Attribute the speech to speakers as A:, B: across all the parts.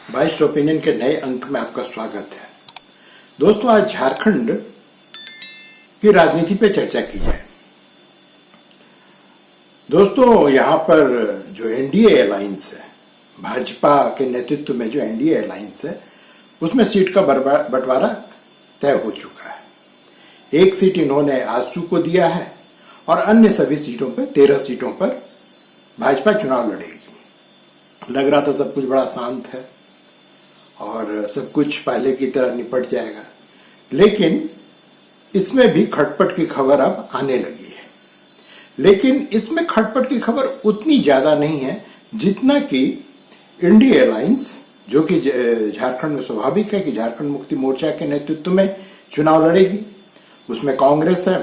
A: बाइस्ट opinion के नए अंक में आपका स्वागत है। दोस्तों, आज झारखंड की राजनीति पे चर्चा की जाए। दोस्तों, यहाँ पर जो एनडीए अलायंस है, भाजपा के नेतृत्व में जो एनडीए अलायंस है, उसमें सीट का बंटवारा तय हो चुका है। एक सीट इन्होंने आजसू को दिया है और अन्य सभी सीटों पर 13 सीटों पर भाजपा चुनाव लड़ेगी। लग रहा था सब कुछ बड़ा शांत है और सब कुछ पहले की तरह निपट जाएगा, लेकिन इसमें भी खटपट की खबर अब आने लगी है। लेकिन इसमें खटपट की खबर उतनी ज्यादा नहीं है जितना कि इंडिया अलायंस, जो कि झारखंड में स्वाभाविक है कि झारखंड मुक्ति मोर्चा के नेतृत्व में चुनाव लड़ेगी। उसमें कांग्रेस है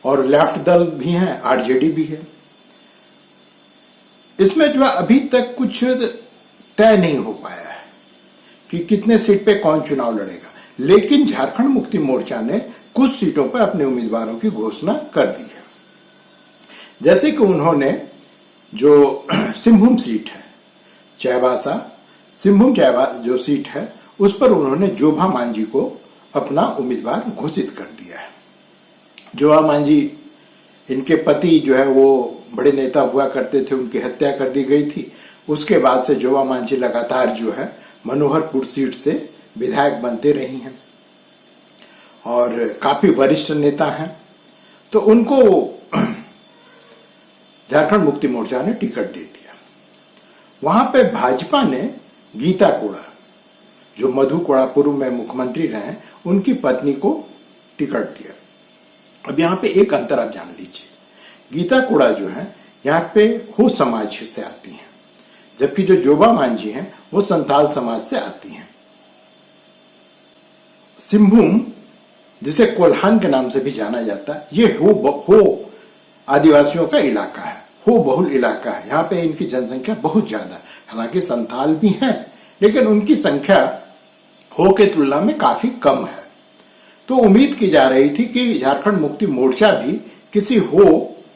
A: और लेफ्ट दल भी हैं, आरजेडी भी है। इसमें जो अभी तक कुछ तय नहीं हो पाया है कि कितने सीट पे कौन चुनाव लड़ेगा, लेकिन झारखंड मुक्ति मोर्चा ने कुछ सीटों पर अपने उम्मीदवारों की घोषणा कर दी है। जैसे कि उन्होंने जो सिंहभूम सीट है, सिंहभूम जो सीट है, उस पर उन्होंने जोभा मांझी को अपना उम्मीदवार घोषित कर दिया है। जोभा मांझी, इनके पति जो है वो बड़े नेता हुआ करते थे, उनकी हत्या कर दी गई थी। उसके बाद से जोभा मांझी लगातार जो है मनोहरपुर सीट से विधायक बनते रही हैं और काफी वरिष्ठ नेता हैं। तो उनको झारखंड मुक्ति मोर्चा ने टिकट दे दिया। वहां पे भाजपा ने गीता कोड़ा, जो मधु कोड़ा पूर्व में मुख्यमंत्री रहे, उनकी पत्नी को टिकट दिया। अब यहाँ पे एक अंतर आप जान लीजिए, गीता कोड़ा जो है यहाँ पे हो समाज से आती हैं, जबकि जो जोभा मांझी हैं वो संथाल समाज से आती हैं। सिंहभूम, जिसे कोल्हान के नाम से भी जाना जाता है, ये हो आदिवासियों का इलाका है, हो बहुल इलाका है। यहाँ पे इनकी जनसंख्या बहुत ज्यादा है। हालांकि संथाल भी हैं, लेकिन उनकी संख्या हो के तुलना में काफी कम है। तो उम्मीद की जा रही थी कि झारखंड मुक्ति मोर्चा भी किसी हो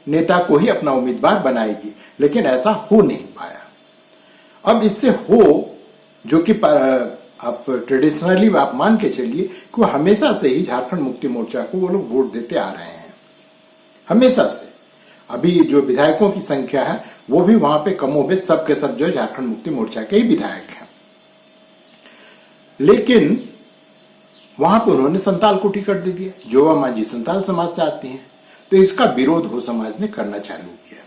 A: नेता को ही अपना उम्मीदवार बनाएगी, लेकिन ऐसा हो नहीं पाया। अब इससे हो, जो कि आप ट्रेडिशनली आप मान के चलिए कि वो हमेशा से ही झारखंड मुक्ति मोर्चा को वो लोग वोट देते आ रहे हैं, हमेशा से। अभी जो विधायकों की संख्या है वो भी वहां पे कमोबेश सब के सब जो झारखंड मुक्ति मोर्चा के ही विधायक हैं। लेकिन वहां पर उन्होंने संताल को टिकट दे दिया। जोभा मांझी संताल समाज से आती हैं, तो इसका विरोध हो समाज ने करना चालू किया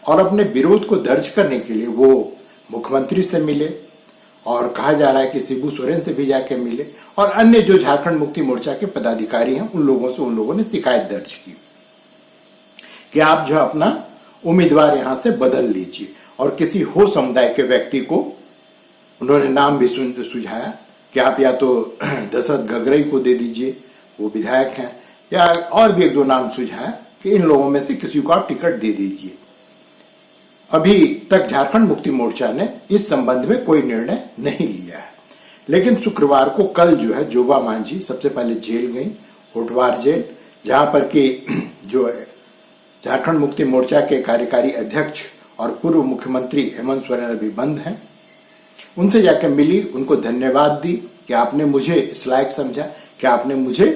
A: और अपने विरोध को दर्ज करने के लिए वो मुख्यमंत्री से मिले और कहा जा रहा है कि शिबू सोरेन से भी जाके मिले और अन्य जो झारखंड मुक्ति मोर्चा के पदाधिकारी हैं उन लोगों ने शिकायत दर्ज की कि आप जो अपना उम्मीदवार यहां से बदल लीजिए। और किसी हो समुदाय के व्यक्ति को उन्होंने नाम भी सुझाया कि आप या तो दशरथ गगरई को दे दीजिए, वो विधायक हैं, या और भी एक दो नाम सुझाया कि इन लोगों में से किसी को आप टिकट दे दीजिए। अभी तक झारखंड मुक्ति मोर्चा ने इस संबंध में कोई निर्णय नहीं लिया है, लेकिन शुक्रवार को कल जो है जोभा मांझी सबसे पहले जेल गई, होटवार जेल, जहां पर कि जो झारखंड मुक्ति मोर्चा के कार्यकारी अध्यक्ष और पूर्व मुख्यमंत्री हेमंत सोरेन अभी बंद हैं। उनसे जाकर मिली, उनको धन्यवाद दी कि आपने मुझे इस लायक समझा कि आपने मुझे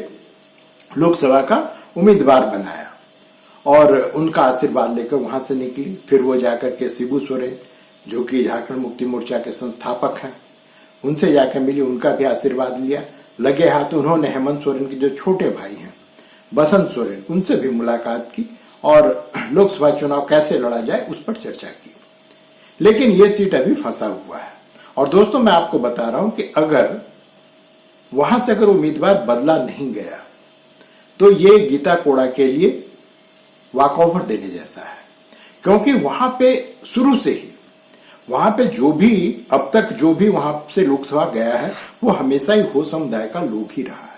A: लोकसभा का उम्मीदवार बनाया, और उनका आशीर्वाद लेकर वहां से निकली। फिर वो जाकर के शिबू सोरेन, जो कि झारखंड मुक्ति मोर्चा के संस्थापक हैं, उनसे जाकर मिली, उनका भी आशीर्वाद लिया। लगे हाथ उन्होंने हेमंत सोरेन के जो छोटे भाई हैं बसंत सोरेन, उनसे भी मुलाकात की और लोकसभा चुनाव कैसे लड़ा जाए उस पर चर्चा की। लेकिन ये सीट अभी फंसा हुआ है। और दोस्तों, मैं आपको बता रहा हूं कि अगर वहां से अगर उम्मीदवार बदला नहीं गया तो ये गीता कोड़ा के लिए वॉकओवर देने जैसा है, क्योंकि वहां पे शुरू से ही वहां पे जो भी अब तक जो भी वहां से लोकसभा गया है वो हमेशा ही हो समुदाय का लोग ही रहा है।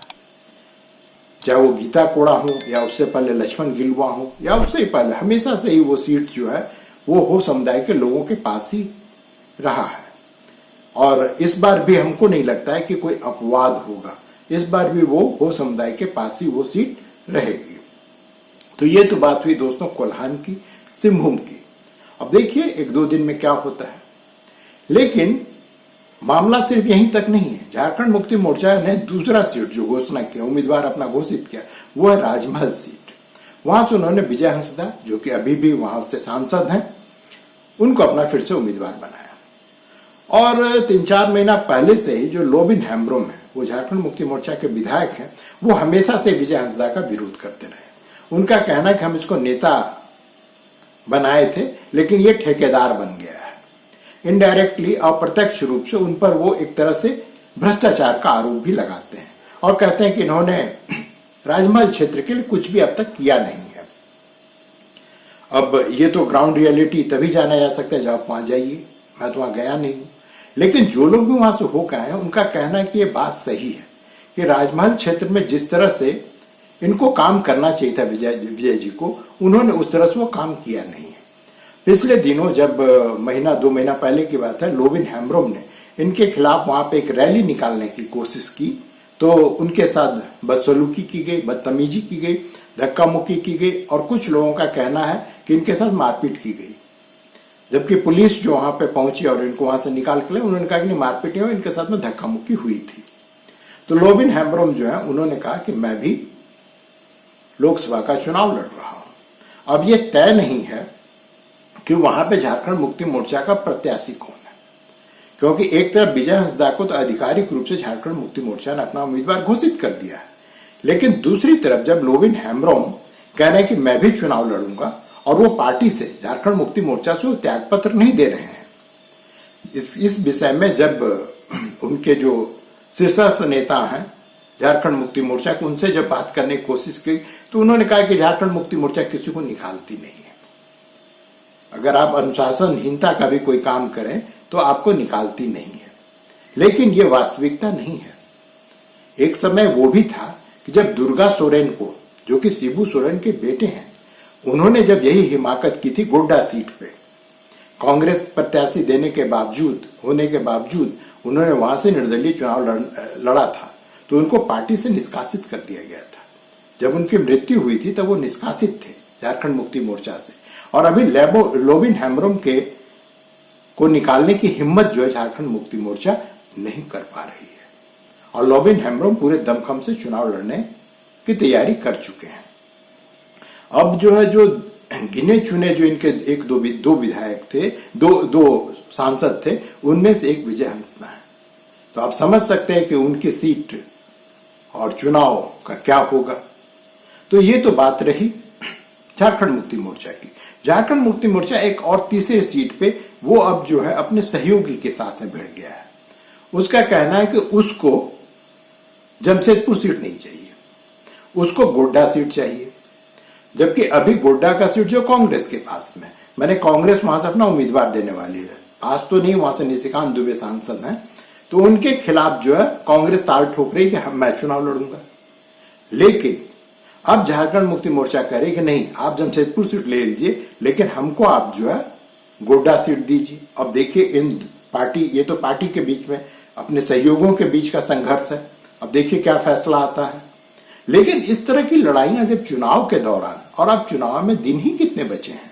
A: चाहे वो गीता कोड़ा हो या उससे पहले लक्ष्मण गिलुआ हो या उससे ही पहले, हमेशा से ही वो सीट जो है वो हो समुदाय के लोगों के पास ही रहा है। और इस बार भी हमको नहीं लगता है कि कोई अपवाद होगा, इस बार भी वो हो समुदाय के पास ही वो सीट रहेगी। तो ये तो बात हुई दोस्तों कोल्हान की, सिंहभूम की। अब देखिए 1-2 दिन में क्या होता है। लेकिन मामला सिर्फ यहीं तक नहीं है, झारखंड मुक्ति मोर्चा ने दूसरा सीट जो घोषणा किया, उम्मीदवार अपना घोषित किया, वो है राजमहल सीट। वहां से उन्होंने विजय हंसदा, जो कि अभी भी वहां से सांसद हैं, उनको अपना फिर से उम्मीदवार बनाया। और 3-4 महीना पहले से ही जो लोबिन हेम्ब्रोम है, वो झारखंड मुक्ति मोर्चा के विधायक हैं, वो हमेशा से विजय हंसदा का विरोध करते रहे। उनका कहना है कि हम इसको नेता बनाए थे, लेकिन ये ठेकेदार बन गया है। इनडायरेक्टली, अप्रत्यक्ष रूप से उन पर वो एक तरह से भ्रष्टाचार का आरोप भी लगाते हैं और कहते हैं कि इन्होंने राजमहल क्षेत्र के लिए कुछ भी अब तक किया नहीं है। अब ये तो ग्राउंड रियलिटी तभी जाना जा सकता है जब आप वहां जाइए। मैं तो वहां गया नहीं हूं, लेकिन जो लोग भी वहां से होकर आए हैं, उनका कहना है कि ये बात सही है कि राजमहल क्षेत्र में जिस तरह से इनको काम करना चाहिए था विजय जी को, उन्होंने उस तरह से वो काम किया नहीं है। पिछले दिनों, जब 1-2 महीना पहले की बात है, लोबिन हेम्ब्रोम ने इनके खिलाफ वहां पे एक रैली निकालने की कोशिश की, तो उनके साथ बदसलूकी की गई, बदतमीजी की गई, धक्का मुक्की की गई और कुछ लोगों का कहना है कि इनके साथ मारपीट की गई। जबकि पुलिस जो वहां पे पहुंची और इनको वहां से निकाल के लिए, उन्होंने कहा कि नहीं, मारपीट नहीं हुई, इनके साथ में धक्का मुक्की हुई थी। तो लोबिन हेम्ब्रोम जो है, उन्होंने कहा कि मैं भी लोकसभा का चुनाव लड़ रहा हूं। अब ये तय नहीं है कि वहां पे झारखंड मुक्ति मोर्चा का प्रत्याशी कौन है, क्योंकि एक तरफ विजय हंसदा को तो आधिकारिक रूप से झारखंड मुक्ति मोर्चा ने अपना उम्मीदवार घोषित कर दिया है, लेकिन दूसरी तरफ जब लोबिन हेम्ब्रोम कह रहे हैं कि मैं भी चुनाव लड़ूंगा और वो पार्टी से, झारखंड मुक्ति मोर्चा से वो त्यागपत्र नहीं दे रहे हैं, इस विषय में जब उनके जो शीर्षस्थ नेता हैं झारखंड मुक्ति मोर्चा के, उनसे जब बात करने की कोशिश की, तो उन्होंने कहा कि झारखंड मुक्ति मोर्चा किसी को निकालती नहीं है। अगर आप अनुशासनहीनता का भी कोई काम करें तो आपको निकालती नहीं है, लेकिन ये वास्तविकता नहीं है। एक समय वो भी था कि जब दुर्गा सोरेन को, जो कि शिबू सोरेन के बेटे हैं, उन्होंने जब यही हिमाकत की थी गोड्डा सीट पे, कांग्रेस प्रत्याशी देने के बावजूद उन्होंने वहां से निर्दलीय चुनाव लड़ा था, तो उनको पार्टी से निष्कासित कर दिया गया था। जब उनकी मृत्यु हुई थी तब वो निष्कासित थे झारखंड मुक्ति मोर्चा से, और अभी लोबिन हेम्ब्रोम को निकालने की हिम्मत जो है झारखंड मुक्ति मोर्चा नहीं कर पा रही है, और लोबिन हेम्ब्रोम पूरे दमखम से चुनाव लड़ने की तैयारी कर चुके हैं। अब जो है, जो गिने चुने जो इनके दो विधायक थे, दो सांसद थे, उनमें से एक विजय हंसदा है। तो आप समझ सकते हैं कि उनकी सीट और चुनाव का क्या होगा। तो ये तो बात रही झारखंड मुक्ति मोर्चा की। झारखंड मुक्ति मोर्चा एक और तीसरी सीट पे वो अब जो है अपने सहयोगी के साथ में भिड़ गया है। उसका कहना है कि उसको जमशेदपुर सीट नहीं चाहिए, उसको गोड्डा सीट चाहिए, जबकि अभी गोड्डा का सीट जो कांग्रेस के पास में, मैंने कांग्रेस वहां से अपना उम्मीदवार देने वाली है, आज तो नहीं, वहां से निशिकांत दुबे सांसद हैं, तो उनके खिलाफ जो है कांग्रेस ताल ठोक रही कि मैं चुनाव लड़ूंगा। लेकिन अब झारखंड मुक्ति मोर्चा कह रही कि नहीं, आप जमशेदपुर सीट ले लीजिए, लेकिन हमको आप जो है गोड्डा सीट दीजिए। अब देखिए, ये तो पार्टी के बीच में, अपने सहयोगियों के बीच का संघर्ष है। अब देखिए क्या फैसला आता है। लेकिन इस तरह की लड़ाइयां जब चुनाव के दौरान, और अब चुनाव में दिन ही कितने बचे हैं,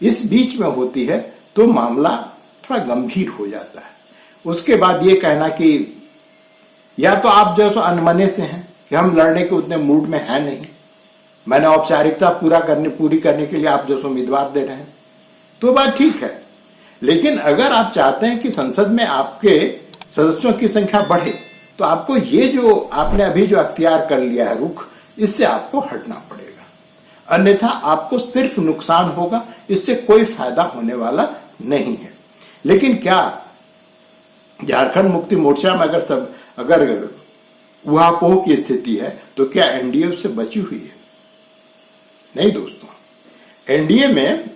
A: इस बीच में होती है, तो मामला थोड़ा गंभीर हो जाता है। उसके बाद ये कहना कि या तो आप जो है अनमने से हैं कि हम लड़ने के उतने मूड में हैं नहीं, मैंने औपचारिकता पूरी करने के लिए आप जो उम्मीदवार दे रहे हैं, तो बात ठीक है। लेकिन अगर आप चाहते हैं कि संसद में आपके सदस्यों की संख्या बढ़े, तो आपको ये जो आपने अभी जो अख्तियार कर लिया है रुख, इससे आपको हटना पड़ेगा, अन्यथा आपको सिर्फ नुकसान होगा, इससे कोई फायदा होने वाला नहीं है। लेकिन क्या झारखंड मुक्ति मोर्चा में अगर उहापोह की स्थिति है, तो क्या एनडीए उससे बची हुई है? नहीं दोस्तों, एनडीए में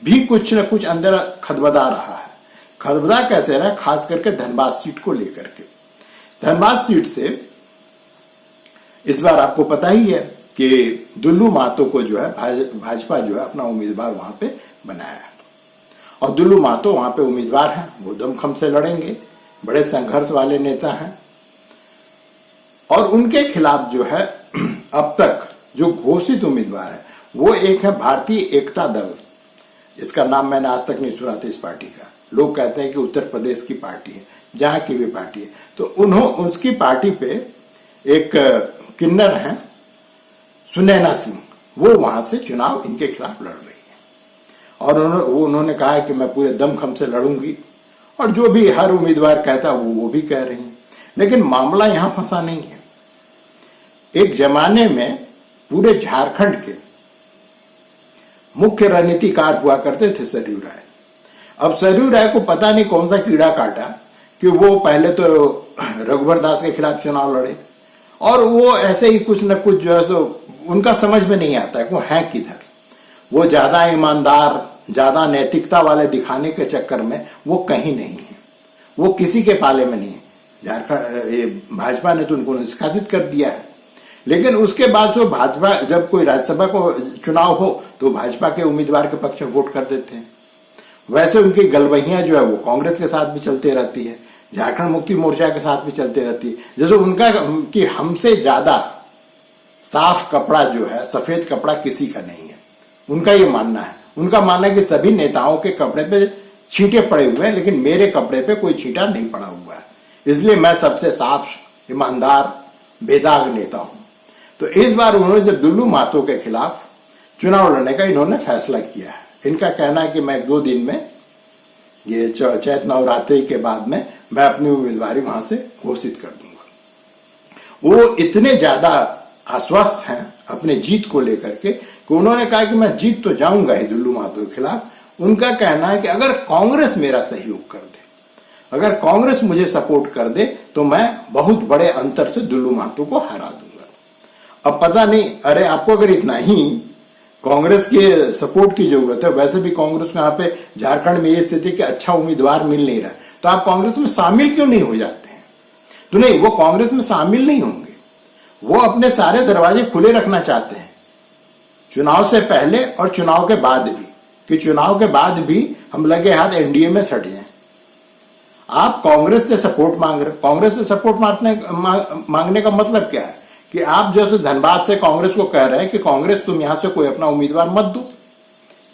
A: भी कुछ न कुछ अंदर खदबदा रहा है। खदबदा कैसे रहा? खास करके धनबाद सीट को लेकर के। धनबाद सीट से इस बार आपको पता ही है कि दुल्लू महतो को जो है भाजपा जो है अपना उम्मीदवार वहां पे बनाया है, और दुल्लू महतो वहां पे उम्मीदवार हैं, वो दमखम से लड़ेंगे, बड़े संघर्ष वाले नेता हैं। और उनके खिलाफ जो है अब तक जो घोषित उम्मीदवार है, वो एक है भारतीय एकता दल। इसका नाम मैंने आज तक नहीं सुना था इस पार्टी का। लोग कहते हैं कि उत्तर प्रदेश की पार्टी है, जहां की भी पार्टी है। तो उसकी पार्टी पे एक किन्नर हैं सुनैना सिंह, वो वहां से चुनाव इनके खिलाफ लड़ रही है और उन्होंने कहा कि मैं पूरे दमखम से लड़ूंगी, और जो भी हर उम्मीदवार कहता वो भी कह रही हैं। लेकिन मामला यहां फंसा नहीं है। एक जमाने में पूरे झारखंड के मुख्य रणनीतिकार हुआ करते थे सरयू राय। अब सरयू राय को पता नहीं कौन सा कीड़ा काटा कि वो पहले तो रघुवर दास के खिलाफ चुनाव लड़े, और वो ऐसे ही कुछ न कुछ जो है सो उनका समझ में नहीं आता है कि वो है किधर। वो ज्यादा ईमानदार, ज्यादा नैतिकता वाले दिखाने के चक्कर में वो कहीं नहीं है, वो किसी के पाले में नहीं है। झारखंड भाजपा ने तो उनको निष्कासित कर दिया है, लेकिन उसके बाद जो भाजपा, जब कोई राज्यसभा को चुनाव हो तो भाजपा के उम्मीदवार के पक्ष में वोट कर देते हैं। वैसे उनकी गलबहियां जो है वो कांग्रेस के साथ भी चलती रहती है, झारखंड मुक्ति मोर्चा के साथ भी चलती रहती है। जैसे उनका कि हमसे ज्यादा साफ कपड़ा जो है, सफेद कपड़ा किसी का नहीं है, उनका ये मानना है। उनका मानना है कि सभी नेताओं के कपड़े पे छींटे पड़े हुए हैं, लेकिन मेरे कपड़े पे कोई छींटा नहीं पड़ा हुआ है, इसलिए मैं सबसे साफ, ईमानदार, बेदाग नेता हूं। तो इस बार उन्होंने जब दुल्लू महतो के खिलाफ चुनाव लड़ने का इन्होंने फैसला किया है। इनका कहना है कि मैं 2 दिन में, ये चैत नवरात्रि के बाद में, मैं अपनी उम्मीदवारी वहां से घोषित कर दूंगा। वो इतने ज्यादा आश्वस्त हैं अपने जीत को लेकर के कि उन्होंने कहा कि मैं जीत तो जाऊंगा ही दुल्लू महतो के खिलाफ। उनका कहना है कि अगर कांग्रेस मेरा सहयोग कर दे, अगर कांग्रेस मुझे सपोर्ट कर दे, तो मैं बहुत बड़े अंतर से दुल्लू महतो को हरा दूंगा। अब पता नहीं, अरे आपको अगर इतना ही कांग्रेस के सपोर्ट की जरूरत है, वैसे भी कांग्रेस को यहाँ पे झारखंड में ये स्थिति कि अच्छा उम्मीदवार मिल नहीं रहा, तो आप कांग्रेस में शामिल क्यों नहीं हो जाते हैं? तो नहीं, वो कांग्रेस में शामिल नहीं होंगे, वो अपने सारे दरवाजे खुले रखना चाहते हैं, चुनाव से पहले और चुनाव के बाद भी, कि चुनाव के बाद भी हम लगे हाथ एनडीए में सट जाएं। आप कांग्रेस से सपोर्ट मांग रहे, कांग्रेस से सपोर्ट मांगने का मतलब क्या है कि आप जैसे धनबाद से कांग्रेस को कह रहे हैं कि कांग्रेस तुम यहां से कोई अपना उम्मीदवार मत दो,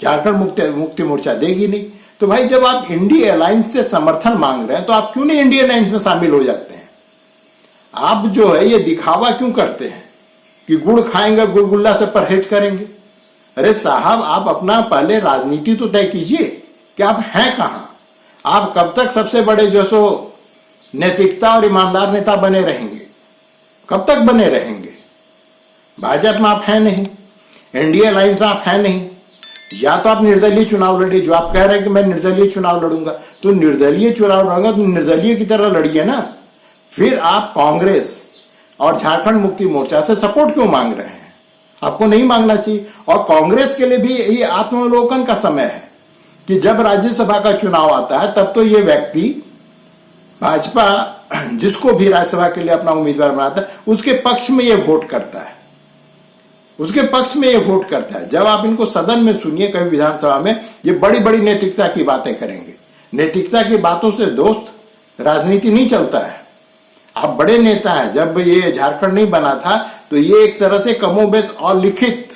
A: झारखंड मुक्ति मोर्चा देगी नहीं। तो भाई जब आप इंडिया अलायंस से समर्थन मांग रहे हैं तो आप क्यों नहीं इंडिया अलायंस में शामिल हो जाते हैं? आप जो है ये दिखावा क्यों करते हैं कि गुड़ खाएंगे गुलगुल्ला से परहेज करेंगे? अरे साहब, आप अपना पहले राजनीति तो तय कीजिए कि आप हैं कहां। आप कब तक सबसे बड़े जो सो नैतिकता और ईमानदार नेता बने रहेंगे? कब तक बने रहेंगे? भाजपा में आप हैं नहीं, इंडिया अलायंस में आप हैं नहीं, या तो आप निर्दलीय चुनाव लड़िए, जो आप कह रहे हैं कि मैं निर्दलीय चुनाव लड़ूंगा, तो निर्दलीय चुनाव लड़ूंगा तो निर्दलीय की तरह लड़िए ना। फिर आप कांग्रेस और झारखंड मुक्ति मोर्चा से सपोर्ट क्यों मांग रहे हैं? आपको नहीं मांगना चाहिए। और कांग्रेस के लिए भी ये आत्मावलोकन का समय है कि जब राज्यसभा का चुनाव आता है तब तो ये व्यक्ति भाजपा जिसको भी राज्यसभा के लिए अपना उम्मीदवार बनाता है उसके पक्ष में ये वोट करता है, उसके पक्ष में ये वोट करता है। जब आप इनको सदन में सुनिए कभी विधानसभा में, ये बड़ी बड़ी नैतिकता की बातें करेंगे। नैतिकता की बातों से दोस्त राजनीति नहीं चलता है। आप बड़े नेता हैं, जब ये झारखंड नहीं बना था तो ये एक तरह से कमोबेश और लिखित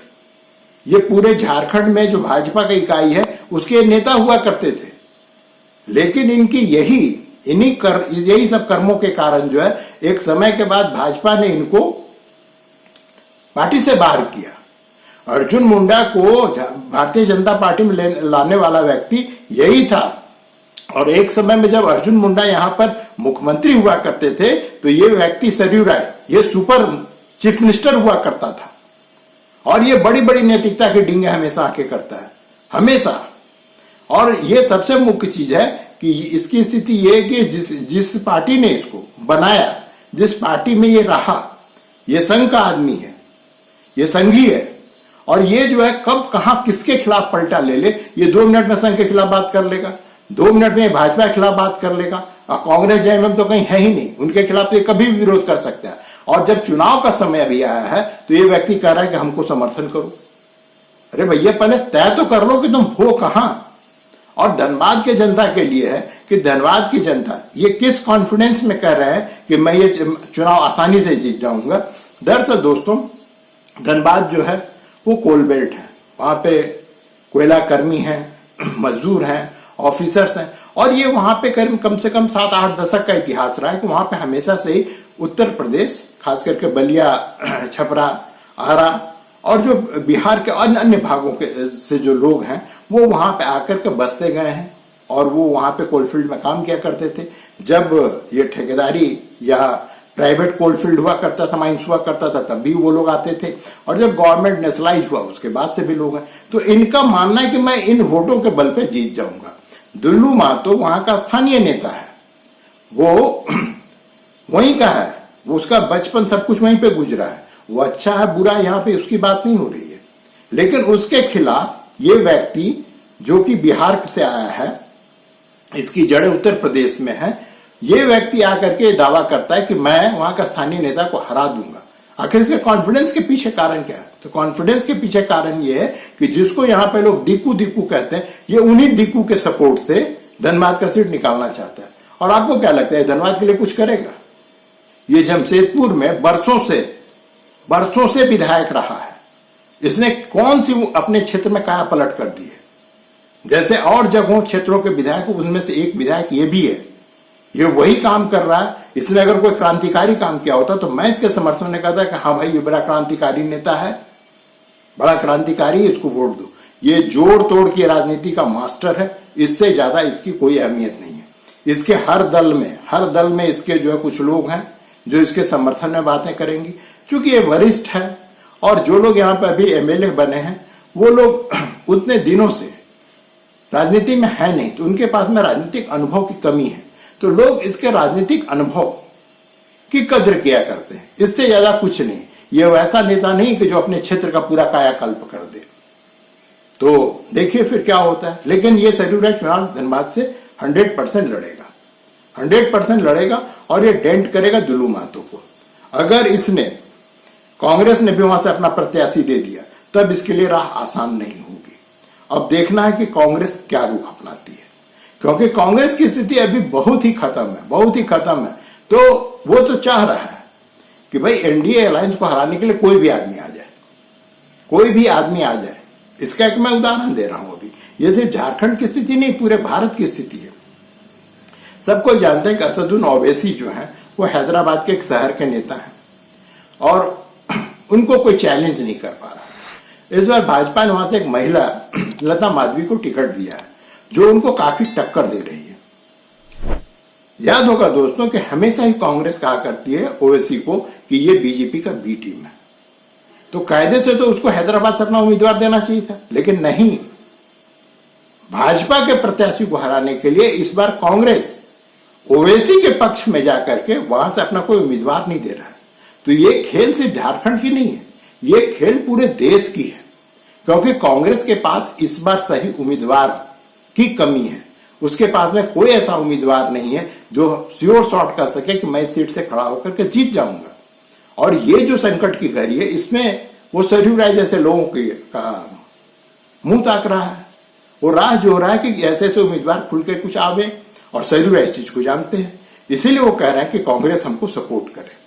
A: ये पूरे झारखंड में जो भाजपा की इकाई है उसके नेता हुआ करते थे। लेकिन इनकी यही सब कर्मों के कारण जो है एक समय के बाद भाजपा ने इनको पार्टी से बाहर किया। अर्जुन मुंडा को भारतीय जनता पार्टी में लाने वाला व्यक्ति यही था। और एक समय में जब अर्जुन मुंडा यहां पर मुख्यमंत्री हुआ करते थे तो ये व्यक्ति सरयू राय ये सुपर चीफ मिनिस्टर हुआ करता था। और ये बड़ी बड़ी नैतिकता के डिंगे हमेशा आके करता है, हमेशा। और ये सबसे मुख्य चीज है कि इसकी स्थिति ये है कि जिस पार्टी ने इसको बनाया, जिस पार्टी में ये रहा, ये संघ का आदमी है, ये संघी है। और ये जो है कब कहां किसके खिलाफ पलटा ले ले, ये 2 मिनट में संघ के खिलाफ बात कर लेगा, 2 मिनट में भाजपा के खिलाफ बात कर लेगा। और कांग्रेस जेएमएम तो कहीं है ही नहीं, उनके खिलाफ तो ये कभी भी विरोध कर सकता है। और जब चुनाव का समय अभी आया है तो ये व्यक्ति कह रहा है कि हमको समर्थन करो। अरे भैया, पहले तय तो कर लो कि तुम हो कहां। और धनबाद के जनता के लिए है कि धनबाद की जनता ये किस कॉन्फिडेंस में कह रहे हैं कि मैं ये चुनाव आसानी से जीत जाऊंगा। दरअसल दोस्तों, धनबाद जो है वो कोल बेल्ट है, वहां पे कोयला कर्मी हैं, मजदूर हैं, ऑफिसर्स हैं। और ये वहां पे कम से कम 7-8 दशक का इतिहास रहा है कि वहां पे हमेशा से ही उत्तर प्रदेश, खास करके बलिया, छपरा, आरा और जो बिहार के अन्य अन्य भागों के से जो लोग हैं वो वहां पे आकर के बसते गए हैं और वो वहां पे कोलफील्ड में काम किया करते थे। जब ये ठेकेदारी या प्राइवेट कोलफील्ड हुआ करता था, माइंस हुआ करता था, तब भी वो लोग आते थे, और जब गवर्नमेंट नेशनलाइज हुआ उसके बाद से भी लोग हैं। तो इनका मानना है कि मैं इन वोटों के बल पे जीत जाऊंगा। दुल्लू महतो वहां का स्थानीय नेता है, वो वहीं का है, वो उसका बचपन सब कुछ वहीं पे गुजरा है, वो अच्छा है बुरा यहाँ पे उसकी बात नहीं हो रही है। लेकिन उसके खिलाफ ये व्यक्ति जो कि बिहार से आया है, इसकी जड़ें उत्तर प्रदेश में है, ये व्यक्ति आकर के दावा करता है कि मैं वहां का स्थानीय नेता को हरा दूंगा। आखिर इसके कॉन्फिडेंस के पीछे कारण क्या है? तो कॉन्फिडेंस के पीछे कारण ये है कि जिसको यहाँ पे लोग दीकू दीकू कहते हैं, ये उन्हीं दीकू के सपोर्ट से धनबाद का सीट निकालना चाहता है। और आपको क्या लगता है धनबाद के लिए कुछ करेगा? ये जमशेदपुर में बरसों से विधायक रहा है, इसने कौन सी अपने क्षेत्र में काया पलट कर दी है? जैसे और जगहों क्षेत्रों के विधायक, उनमें से एक विधायक ये भी है, ये वही काम कर रहा है। इसने अगर कोई क्रांतिकारी काम किया होता तो मैं इसके समर्थन में कहता कि हाँ भाई ये बड़ा क्रांतिकारी नेता है, बड़ा क्रांतिकारी, इसको वोट दो। ये जोड़ तोड़ की राजनीति का मास्टर है, इससे ज्यादा इसकी कोई अहमियत नहीं है। इसके हर दल में इसके जो है कुछ लोग हैं जो इसके समर्थन में बातें करेंगी, क्योंकि ये वरिष्ठ है। और जो लोग यहाँ पे अभी एमएलए बने हैं वो लोग उतने दिनों से राजनीति में है नहीं, तो उनके पास में राजनीतिक अनुभव की कमी है। तो लोग इसके राजनीतिक अनुभव की कद्र किया करते हैं, इससे ज्यादा कुछ नहीं। ये वैसा नेता नहीं कि जो अपने क्षेत्र का पूरा कायाकल्प कर दे। तो देखिए फिर क्या होता है। लेकिन ये सरयू राय चुनाव धनबाद से 100% लड़ेगा, 100% लड़ेगा और ये डेंट करेगा दुल्लू महतो को। अगर इसने, कांग्रेस ने भी वहां से अपना प्रत्याशी दे दिया, तब इसके लिए राह आसान नहीं होगी। अब देखना है कि कांग्रेस क्या रुख अपनाती है, क्योंकि कांग्रेस की स्थिति अभी बहुत ही खत्म है। तो वो तो चाह रहा है कि भाई एनडीए अलायंस को हराने के लिए कोई भी आदमी आ जाए। इसका एक मैं उदाहरण दे रहा हूं अभी। ये सिर्फ झारखंड की स्थिति नहीं, पूरे भारत की स्थिति है। सबको जानते हैं कि असदुद्दीन ओवैसी जो है वो हैदराबाद के एक शहर के नेता हैं और उनको कोई चैलेंज नहीं कर पा रहा था। इस बार भाजपा ने वहां से एक महिला लता माधवी को टिकट दिया है जो उनको काफी टक्कर दे रही है। याद होगा दोस्तों कि हमेशा ही कांग्रेस कहा करती है ओवैसी को कि ये बीजेपी का बी टीम है, तो कायदे से तो उसको हैदराबाद से अपना उम्मीदवार देना चाहिए था। लेकिन नहीं, भाजपा के प्रत्याशी को हराने के लिए इस बार कांग्रेस ओवैसी के पक्ष में जाकर के वहां से अपना कोई उम्मीदवार नहीं दे रहा है। तो ये खेल सिर्फ झारखंड की नहीं है, ये खेल पूरे देश की है, क्योंकि कांग्रेस के पास इस बार सही उम्मीदवार की कमी है। उसके पास में कोई ऐसा उम्मीदवार नहीं है जो श्योर शॉट कर सके कि मैं इस सीट से खड़ा होकर के जीत जाऊंगा। और ये जो संकट की घड़ी है, इसमें वो सरयू राय जैसे लोगों का मुंह ताक रहा है, वो राह जो हो रहा है कि ऐसे ऐसे उम्मीदवार खुल के कुछ आवे, और सरयू राय इस चीज को जानते हैं, इसीलिए वो कह रहे हैं कि कांग्रेस हमको सपोर्ट करे।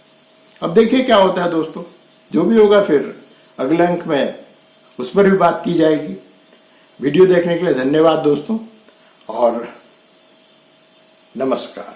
A: अब देखिए क्या होता है दोस्तों, जो भी होगा फिर अगले अंक में उस पर भी बात की जाएगी। वीडियो देखने के लिए धन्यवाद दोस्तों और नमस्कार।